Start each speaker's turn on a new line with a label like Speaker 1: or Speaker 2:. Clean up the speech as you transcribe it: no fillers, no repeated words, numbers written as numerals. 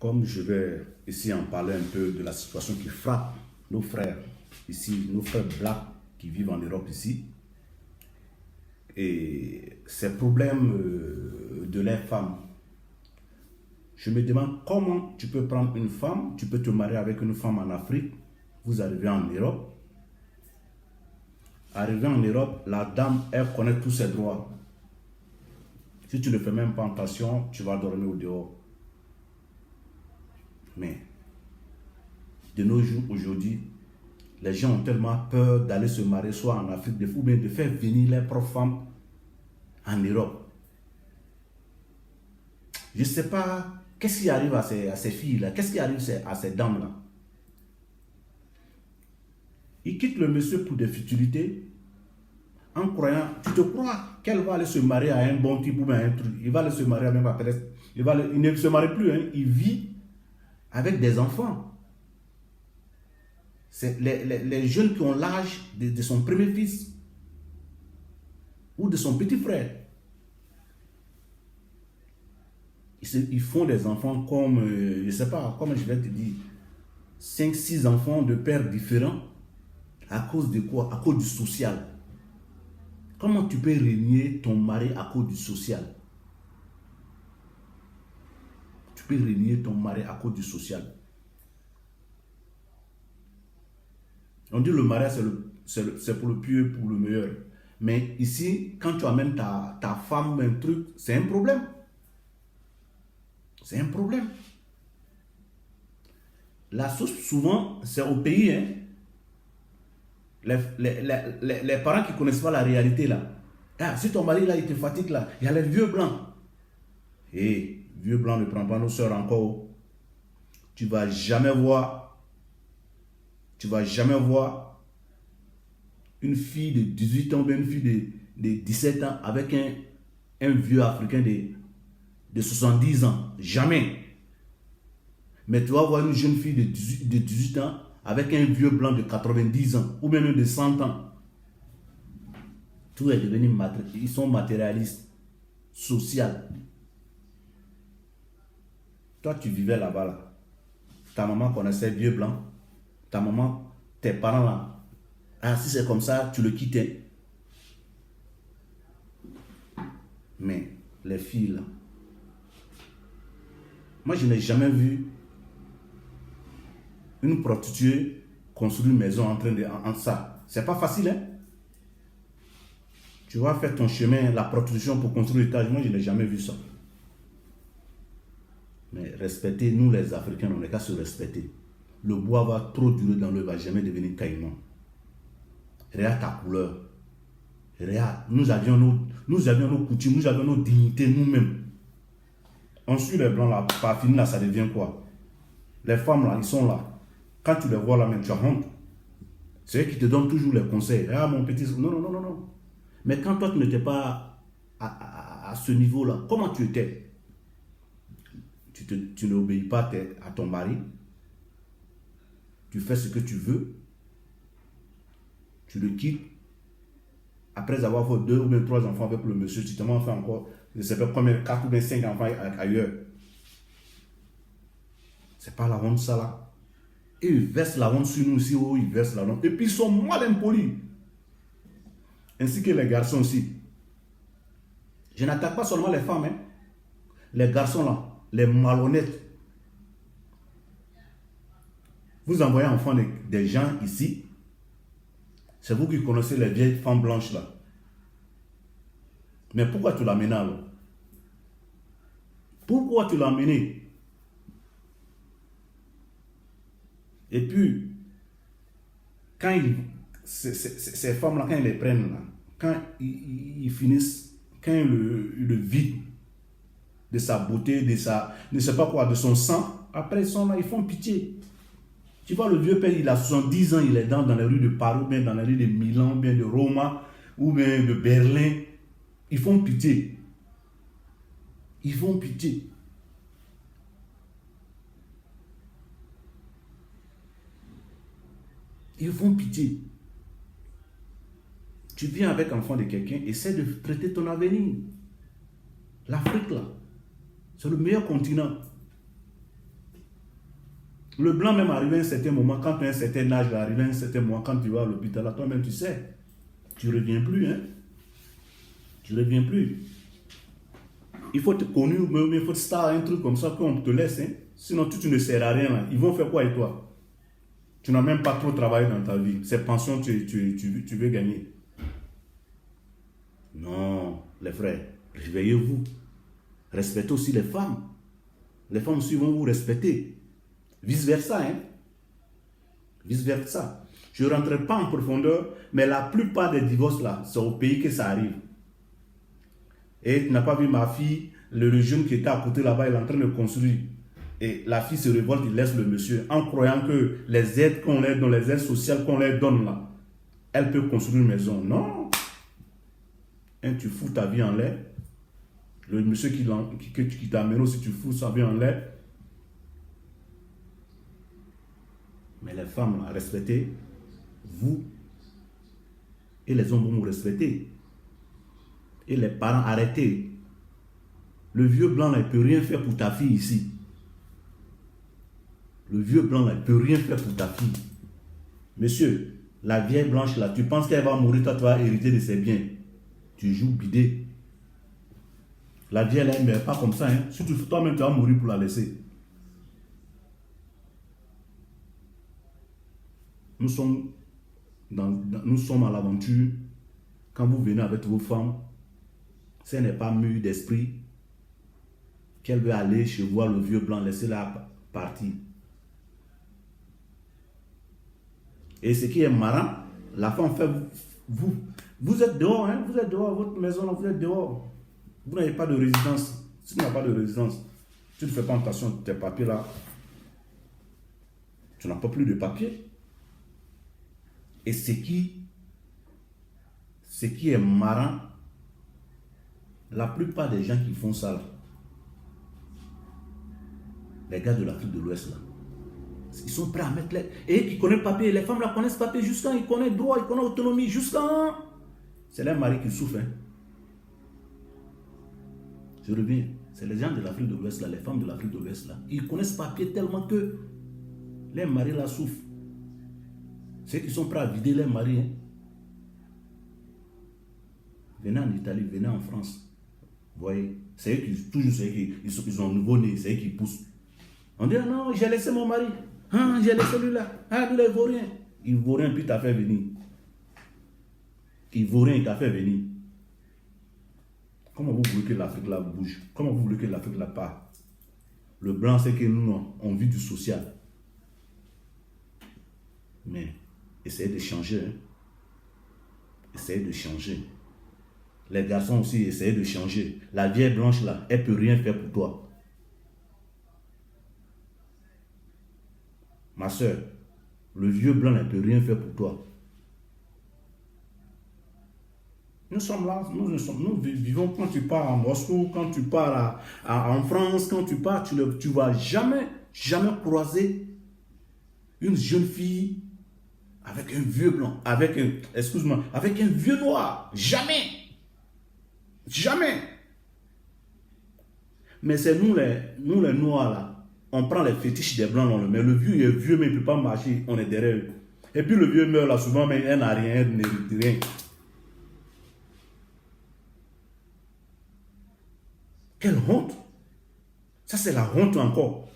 Speaker 1: Comme je vais ici en parler un peu de la situation qui frappe nos frères ici, nos frères blacks qui vivent en Europe ici, et ces problèmes de les femmes. Je me demande comment tu peux prendre une femme, tu peux te marier avec une femme en Afrique, vous arrivez en Europe. Arrivé en Europe, la dame, elle connaît tous ses droits. Si tu ne fais même pas attention, tu vas dormir au dehors. Mais, de nos jours, aujourd'hui, les gens ont tellement peur d'aller se marier soit en Afrique ou bien de faire venir leurs propres femmes en Europe. Je ne sais pas qu'est-ce qui arrive à ces filles-là, qu'est-ce qui arrive à ces dames-là. Ils quittent le monsieur pour des futilités en croyant, tu te crois qu'elle va aller se marier à un bon type ou bien un truc. Il va aller se marier avec ma terrestre. Il ne se marie plus, hein. Il vit avec des enfants. C'est les jeunes qui ont l'âge de son premier fils ou de son petit frère. Ils font des enfants comme, je ne sais pas, comme je vais te dire, 5-6 enfants de pères différents. À cause de quoi? À cause du social. Comment tu peux renier ton mari à cause du social? Tu peux renier ton mari à cause du social. On dit le mariage c'est pour le pieux, pour le meilleur. Mais ici, quand tu amènes ta femme un truc, c'est un problème. C'est un problème. La source, souvent, c'est au pays, hein. Les parents qui ne connaissent pas la réalité là. Ah, si ton mari là, il te fatigue là, il y a les vieux blancs. Et vieux blancs ne prend pas nos soeurs encore. Tu ne vas jamais voir une fille de 18 ans, une fille de 17 ans avec un vieux africain de 70 ans. Jamais. Mais tu vas voir une jeune fille de 18 ans avec un vieux blanc de 90 ans ou même de 100 ans. Tout est devenu ils sont matérialistes, social. Toi, tu vivais là-bas. Là. Ta maman connaissait vieux blanc. Ta maman, tes parents là. Ah, si c'est comme ça, tu le quittais. Mais les filles là. Moi, je n'ai jamais vu une prostituée construire une maison en train de... En ça. C'est pas facile, hein? Tu vas faire ton chemin, la prostitution pour construire l'étage. Moi, je n'ai jamais vu ça. Mais respecter, nous les Africains, on n'est qu'à se respecter. Le bois va trop durer dans l'eau, il ne va jamais devenir caïman. Regarde ta couleur. Regarde, nous avions nos coutumes, nous avions nos dignités nous-mêmes. On suit les blancs là, par fini là, ça devient quoi? Les femmes là, ils sont là. Quand tu les vois là, même tu as honte. C'est eux qui te donnent toujours les conseils. Ah mon petit, non. Mais quand toi tu n'étais pas à ce niveau-là, comment tu étais? Tu n'obéis pas à ton mari. Tu fais ce que tu veux. Tu le quittes. Après avoir fait 2 ou bien 3 enfants avec le monsieur, tu t'en fais encore, je ne sais pas combien, 4 ou bien 5 enfants ailleurs. C'est pas la honte ça là. Et ils versent la honte sur nous aussi, oh, ils versent la honte. Et puis ils sont mal impolis. Ainsi que les garçons aussi. Je n'attaque pas seulement les femmes, hein. Les garçons là, les malhonnêtes. Vous envoyez enfants des gens ici. C'est vous qui connaissez les vieilles femmes blanches là. Mais pourquoi tu l'as mené alors? Pourquoi tu l'as mené? Et puis, quand ces femmes-là, quand ils les prennent, là, quand ils finissent, quand ils le vident de sa beauté, de sa, ne sais pas quoi, de son sang, après ils sont là, ils font pitié. Tu vois, le vieux père, il a 70 ans, il est dans les rues de Paris, bien dans les rues de Milan, bien de Roma, ou bien de Berlin. Ils font pitié. Ils font pitié. Ils font pitié. Tu viens avec l'enfant de quelqu'un, essaie de traiter ton avenir. L'Afrique là, c'est le meilleur continent. Le blanc même arrivé à un certain moment, quand tu as un certain âge, arrivé à un certain moment, quand tu vas à l'hôpital, toi-même tu sais, tu ne reviens plus, hein. Tu ne reviens plus. Il faut te connaître, mais il faut te star, un truc comme ça qu'on te laisse, hein. Sinon tu ne sers à rien là. Ils vont faire quoi avec toi? Tu n'as même pas trop travaillé dans ta vie. Ces pensions, tu veux gagner. Non, les frères, réveillez-vous. Respectez aussi les femmes. Les femmes aussi vont vous respecter. Vice-versa, hein. Vice-versa. Je ne rentrerai pas en profondeur, mais la plupart des divorces là, c'est au pays que ça arrive. Et tu n'as pas vu ma fille, le jeune qui était à côté là-bas, il est en train de construire. Et la fille se révolte, il laisse le monsieur en croyant que les aides qu'on leur donne, les aides sociales qu'on leur donne là, elle peut construire une maison. Non. Hein, tu fous ta vie en l'air. Le monsieur qui t'a amené aussi, tu fous sa vie en l'air. Mais les femmes, respectez vous. Et les hommes vont vous respecter. Et les parents, arrêtez. Le vieux blanc, là, il ne peut rien faire pour ta fille ici. Le vieux blanc, là, il ne peut rien faire pour ta fille. Monsieur, la vieille blanche, là, tu penses qu'elle va mourir, toi, tu vas hériter de ses biens. Tu joues bidé. La vieille, elle ne meurt pas comme ça. Hein. Surtout toi-même, tu vas mourir pour la laisser. Nous sommes à l'aventure. Quand vous venez avec vos femmes, ce n'est pas mûr d'esprit qu'elle veut aller chez voir le vieux blanc, laissez-la partir. Et ce qui est marrant, la femme fait vous êtes dehors, hein, vous êtes dehors, votre maison, vous êtes dehors. Vous n'avez pas de résidence. Si tu n'as pas de résidence, tu ne fais pas attention à tes papiers là. Tu n'as pas plus de papiers. Et ce qui est marrant, la plupart des gens qui font ça, là, les gars de l'Afrique de l'Ouest, là, ils sont prêts à mettre les... Et qui connaissent papier, les femmes là connaissent papier jusqu'à, ils connaissent droit, ils connaissent autonomie jusqu'à... C'est leur mari qui souffre. Hein. Je reviens. C'est les gens de l'Afrique de l'Ouest, là, les femmes de l'Afrique de l'Ouest, là. Ils connaissent papier tellement que les maris là souffrent. C'est qu'ils sont prêts à vider les maris. Hein. Venez en Italie, venez en France. Vous voyez, c'est eux qui, toujours c'est eux qui, ils ont nouveau-né, c'est eux qui poussent. On dit, ah non, j'ai laissé mon mari. Ah, j'ai laissé lui là. Ah, lui là, il vaut rien. Il vaut rien, puis il t'a fait venir. Il vaut rien, il t'a fait venir. Comment vous voulez que l'Afrique là bouge? Comment vous voulez que l'Afrique là part? Le blanc, c'est que nous, on vit du social. Mais, essayez de changer. Hein. Essayez de changer. Les garçons aussi, essayez de changer. La vieille blanche là, elle ne peut rien faire pour toi. Ma soeur, le vieux blanc ne peut rien faire pour toi. Nous sommes là, nous vivons quand tu pars à Moscou, quand tu pars en France, quand tu pars, tu ne vas jamais croiser une jeune fille avec un vieux blanc, avec un vieux noir. Jamais. Jamais. Mais c'est nous les noirs là. On prend les fétiches des blancs, on le met. Le vieux il est vieux, mais il ne peut pas marcher. On est derrière eux. Et puis le vieux meurt là, souvent, mais il n'a rien, il n'hérite rien. Quelle honte. Ça, c'est la honte encore.